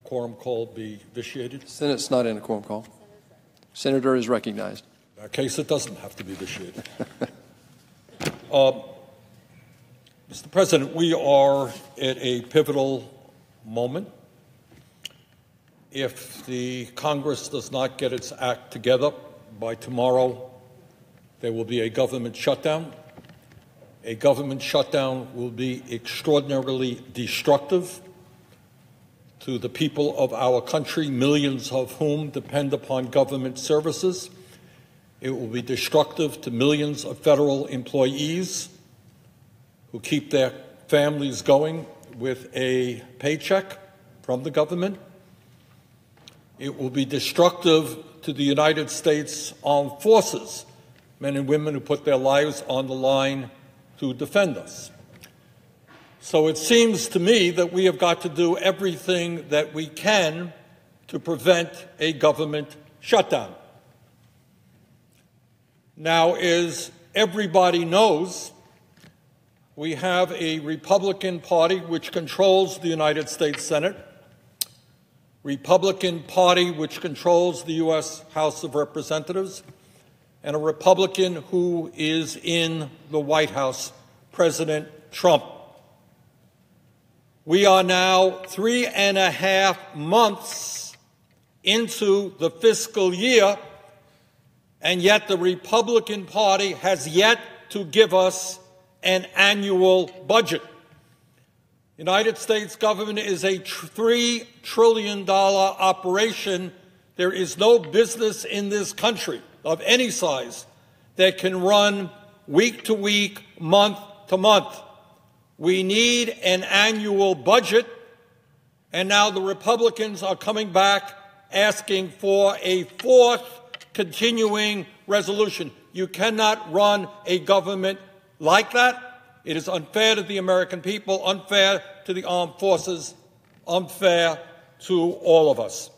quorum call be vitiated? Senate's not in a quorum call. Senator is recognized. In that case, it doesn't have to be vitiated. Mr. President, we are at a pivotal moment. If the Congress does not get its act together by tomorrow, there will be a government shutdown. A government shutdown will be extraordinarily destructive to the people of our country, millions of whom depend upon government services. It will be destructive to millions of federal employees who keep their families going with a paycheck from the government. It will be destructive to the United States Armed Forces, men and women who put their lives on the line to defend us. So it seems to me that we have got to do everything that we can to prevent a government shutdown. Now, as everybody knows, we have a Republican Party which controls the United States Senate, Republican Party which controls the U.S. House of Representatives, and a Republican who is in the White House, President Trump. We are now 3.5 months into the fiscal year, and yet the Republican Party has yet to give us an annual budget. The United States government is a $3 trillion operation. There is no business in this country of any size that can run week to week, month to month. We need an annual budget, and now the Republicans are coming back asking for a fourth continuing resolution. You cannot run a government like that. It is unfair to the American people, unfair to the armed forces, unfair to all of us.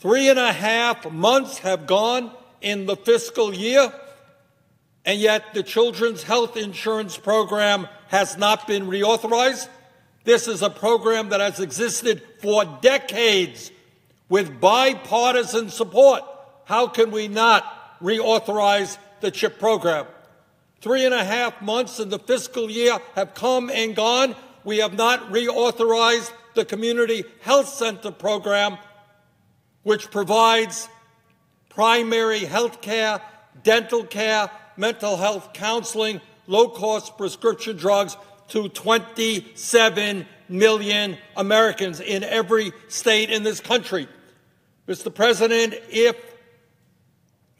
3.5 months have gone in the fiscal year, and yet the Children's Health Insurance Program has not been reauthorized. This is a program that has existed for decades with bipartisan support. How can we not reauthorize the CHIP program? 3.5 months in the fiscal year have come and gone. We have not reauthorized the Community Health Center program, which provides primary health care, dental care, mental health counseling, low-cost prescription drugs to 27 million Americans in every state in this country. Mr. President, if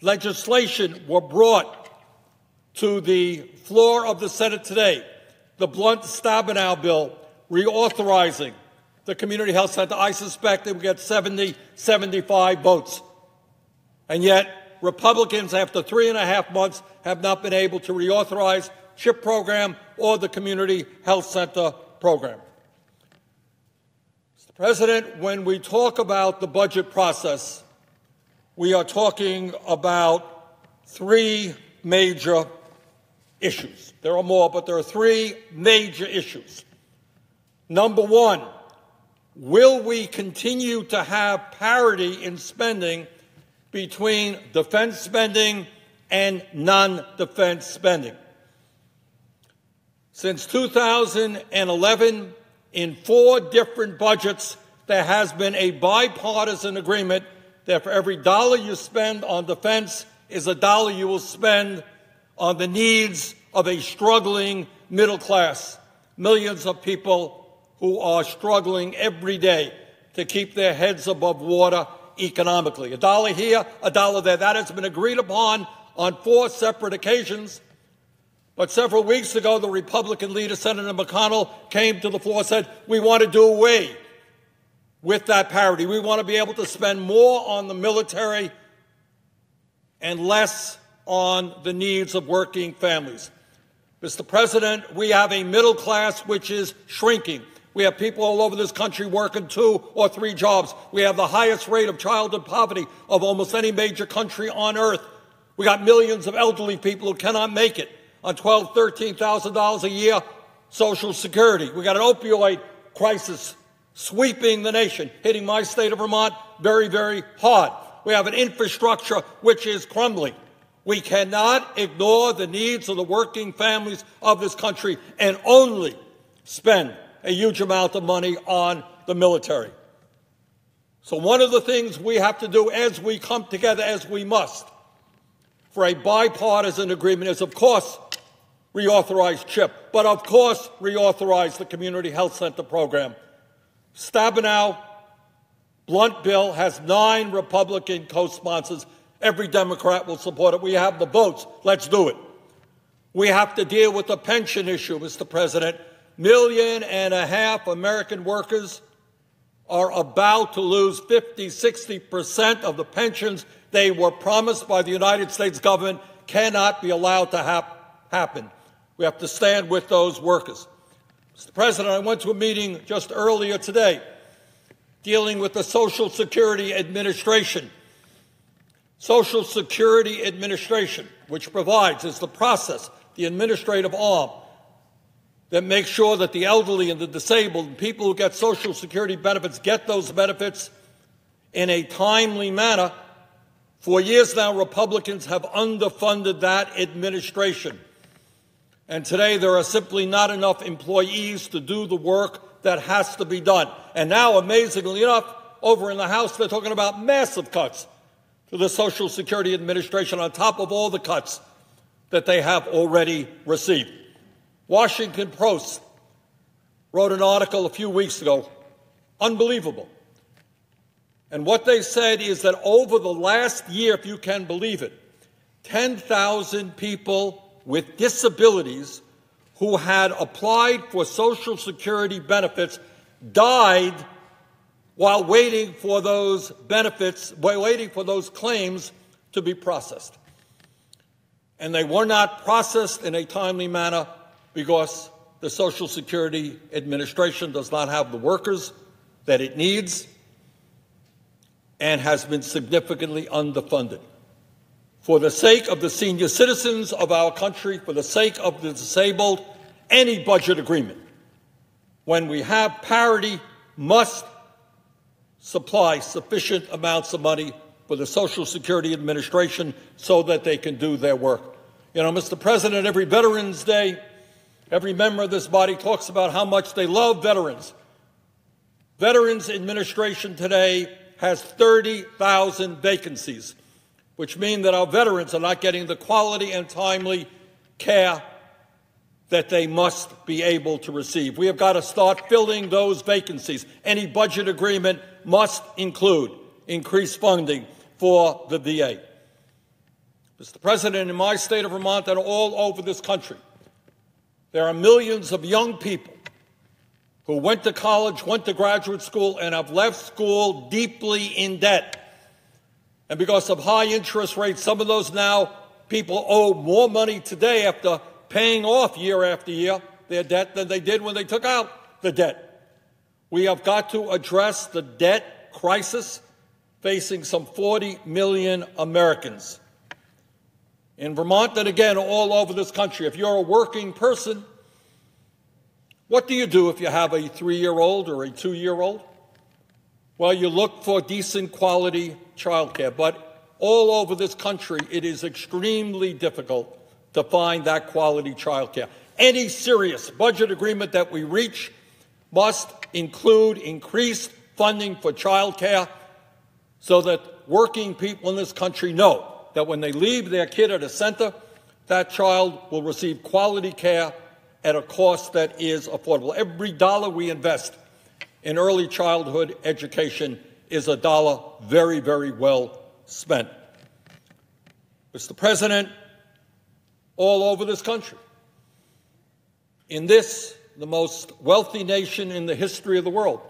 legislation were brought to the floor of the Senate today, the Blunt-Stabenow bill reauthorizing the Community Health Center, I suspect it would get 70, 75 votes. And yet, Republicans, after 3.5 months, have not been able to reauthorize CHIP program or the Community Health Center program. Mr. President, when we talk about the budget process, we are talking about three major issues. There are more, but there are three major issues. Number one, will we continue to have parity in spending between defense spending and non-defense spending? Since 2011, in 4 different budgets, there has been a bipartisan agreement that for every dollar you spend on defense is a dollar you will spend on the needs of a struggling middle class, millions of people who are struggling every day to keep their heads above water economically. A dollar here, a dollar there. That has been agreed upon on 4 separate occasions. But several weeks ago, the Republican leader, Senator McConnell, came to the floor and said, we want to do away with that parity. We want to be able to spend more on the military and less on the needs of working families. Mr. President, we have a middle class which is shrinking. We have people all over this country working 2 or 3 jobs. We have the highest rate of childhood poverty of almost any major country on earth. We got millions of elderly people who cannot make it on $12,000, $13,000 a year Social Security. We got an opioid crisis sweeping the nation, hitting my state of Vermont very, very hard. We have an infrastructure which is crumbling. We cannot ignore the needs of the working families of this country and only spend a huge amount of money on the military. So one of the things we have to do as we come together, as we must, for a bipartisan agreement is, of course, reauthorize CHIP, but of course reauthorize the Community Health Center program. Stabenow, blunt bill, has 9 Republican co-sponsors. Every Democrat will support it. We have the votes. Let's do it. We have to deal with the pension issue, Mr. President. 1.5 million American workers are about to lose 50-60% of the pensions they were promised by the United States government. Cannot be allowed to happen. We have to stand with those workers. Mr. President, I went to a meeting just earlier today dealing with the Social Security Administration. Social Security Administration, which provides, is the process, the administrative arm that makes sure that the elderly and the disabled and people who get Social Security benefits get those benefits in a timely manner. For years now, Republicans have underfunded that administration. And today there are simply not enough employees to do the work that has to be done. And now, amazingly enough, over in the House, they're talking about massive cuts to the Social Security Administration on top of all the cuts that they have already received. Washington Post wrote an article a few weeks ago, unbelievable. And what they said is that over the last year, if you can believe it, 10,000 people with disabilities who had applied for Social Security benefits died while waiting for those benefits, while waiting for those claims to be processed. And they were not processed in a timely manner because the Social Security Administration does not have the workers that it needs and has been significantly underfunded. For the sake of the senior citizens of our country, for the sake of the disabled, any budget agreement, when we have parity, must supply sufficient amounts of money for the Social Security Administration so that they can do their work. You know, Mr. President, every Veterans Day, every member of this body talks about how much they love veterans. Veterans Administration today has 30,000 vacancies, which mean that our veterans are not getting the quality and timely care that they must be able to receive. We have got to start filling those vacancies. Any budget agreement must include increased funding for the VA. Mr. President, in my state of Vermont and all over this country, there are millions of young people who went to college, went to graduate school, and have left school deeply in debt. And because of high interest rates, some of those now people owe more money today after paying off year after year their debt than they did when they took out the debt. We have got to address the debt crisis facing some 40 million Americans. In Vermont and again all over this country, if you're a working person, what do you do if you have a 3-year-old or a 2-year-old? Well, you look for decent quality childcare, but all over this country it is extremely difficult to find that quality childcare. Any serious budget agreement that we reach must include increased funding for childcare so that working people in this country know that when they leave their kid at a center, that child will receive quality care at a cost that is affordable. Every dollar we invest in early childhood education is a dollar very, very well spent. Mr. President, all over this country, in this, the most wealthy nation in the history of the world,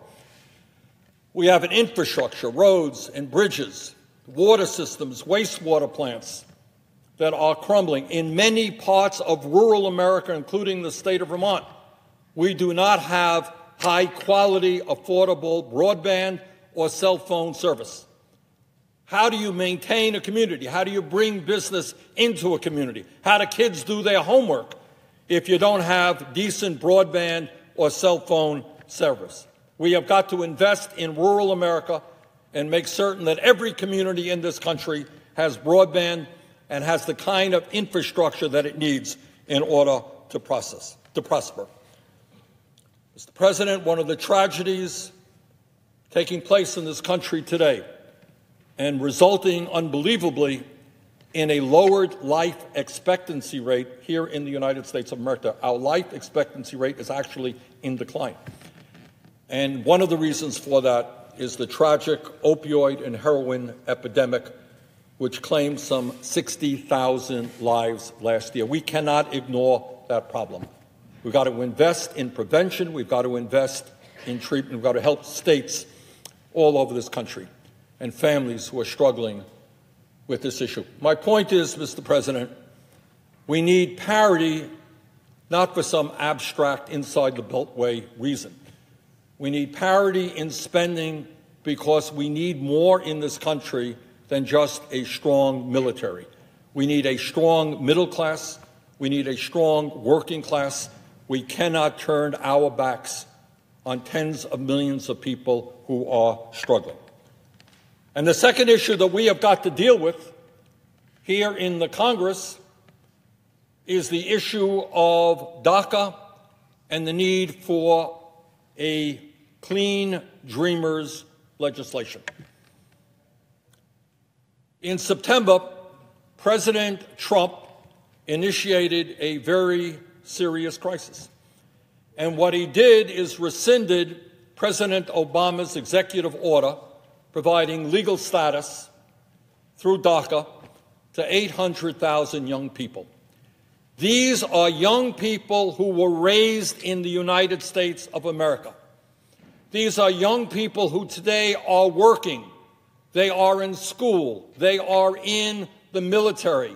we have an infrastructure, roads and bridges, water systems, wastewater plants that are crumbling. In many parts of rural America, including the state of Vermont, we do not have high-quality, affordable broadband or cell phone service. How do you maintain a community? How do you bring business into a community? How do kids do their homework if you don't have decent broadband or cell phone service? We have got to invest in rural America and make certain that every community in this country has broadband and has the kind of infrastructure that it needs in order to prosper. Mr. President, one of the tragedies taking place in this country today and resulting unbelievably in a lowered life expectancy rate here in the United States of America. Our life expectancy rate is actually in decline. And one of the reasons for that is the tragic opioid and heroin epidemic, which claimed some 60,000 lives last year. We cannot ignore that problem. We've got to invest in prevention. We've got to invest in treatment. We've got to help states all over this country and families who are struggling with this issue. My point is, Mr. President, we need parity not for some abstract inside the Beltway reason. We need parity in spending because we need more in this country than just a strong military. We need a strong middle class. We need a strong working class. We cannot turn our backs on tens of millions of people who are struggling. And the second issue that we have got to deal with here in the Congress is the issue of DACA and the need for a clean dreamers legislation. In September, President Trump initiated a very serious crisis. And what he did is rescinded President Obama's executive order providing legal status through DACA to 800,000 young people. These are young people who were raised in the United States of America. These are young people who today are working. They are in school. They are in the military.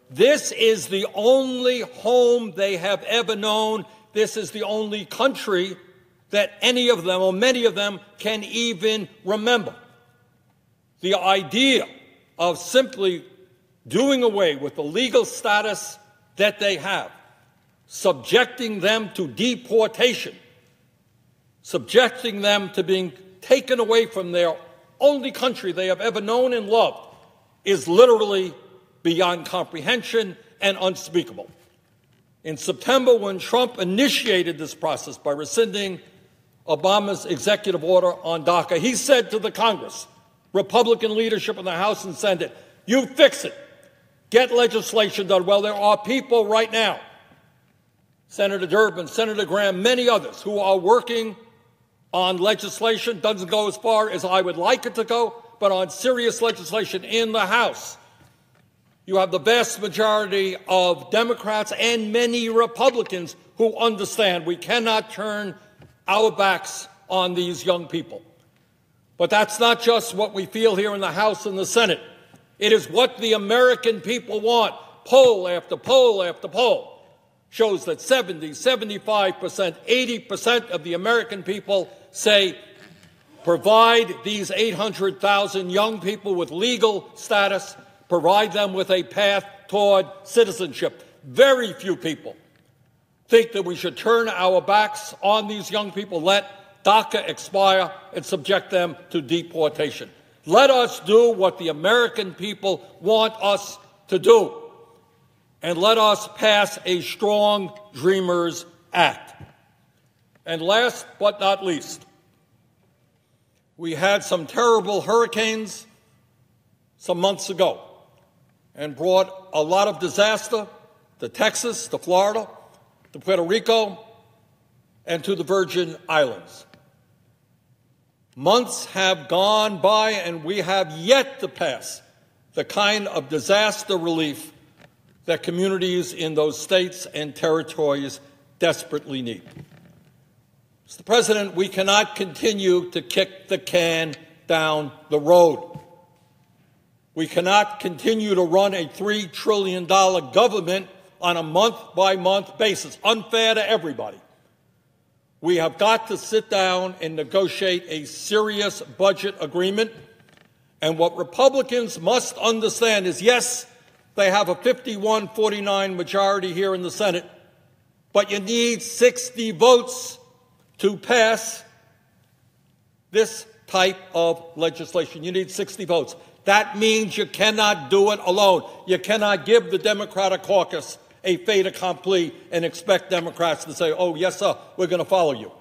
This is the only home they have ever known. This is the only country that any of them or many of them can even remember. The idea of simply doing away with the legal status that they have, subjecting them to deportation, subjecting them to being taken away from their only country they have ever known and loved, is literally beyond comprehension and unspeakable. In September, when Trump initiated this process by rescinding Obama's executive order on DACA, he said to the Congress, Republican leadership in the House and Senate, you fix it. Get legislation done. Well, there are people right now, Senator Durbin, Senator Graham, many others, who are working on legislation. Doesn't go as far as I would like it to go, but on serious legislation in the House. You have the vast majority of Democrats and many Republicans who understand we cannot turn our backs on these young people. But that's not just what we feel here in the House and the Senate. It is what the American people want. Poll after poll after poll shows that 70, 75%, 80% of the American people say provide these 800,000 young people with legal status, provide them with a path toward citizenship. Very few people think that we should turn our backs on these young people, let DACA expire, and subject them to deportation. Let us do what the American people want us to do, and let us pass a strong Dreamers Act. And last but not least, we had some terrible hurricanes some months ago and brought a lot of disaster to Texas, to Florida, to Puerto Rico, and to the Virgin Islands. Months have gone by, and we have yet to pass the kind of disaster relief that communities in those states and territories desperately need. Mr. President, we cannot continue to kick the can down the road. We cannot continue to run a $3 trillion government on a month-by-month basis, unfair to everybody. We have got to sit down and negotiate a serious budget agreement. And what Republicans must understand is, yes, they have a 51-49 majority here in the Senate, but you need 60 votes to pass this type of legislation. You need 60 votes. That means you cannot do it alone. You cannot give the Democratic caucus a fait accompli and expect Democrats to say, oh, yes, sir, we're going to follow you.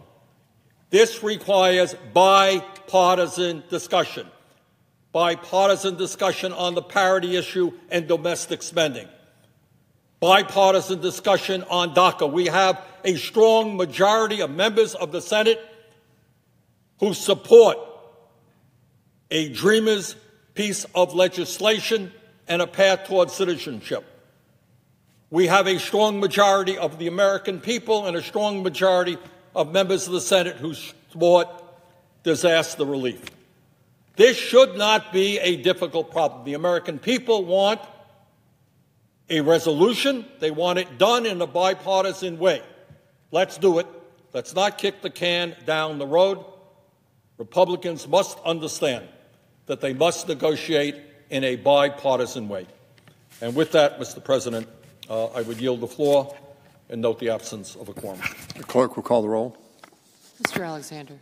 This requires bipartisan discussion. Bipartisan discussion on the parity issue and domestic spending. Bipartisan discussion on DACA. We have a strong majority of members of the Senate who support a dreamer's piece of legislation and a path toward citizenship. We have a strong majority of the American people and a strong majority of members of the Senate who support disaster relief. This should not be a difficult problem. The American people want a resolution. They want it done in a bipartisan way. Let's do it. Let's not kick the can down the road. Republicans must understand that they must negotiate in a bipartisan way. And with that, Mr. President, I would yield the floor and note the absence of a quorum. The clerk will call the roll. Mr. Alexander.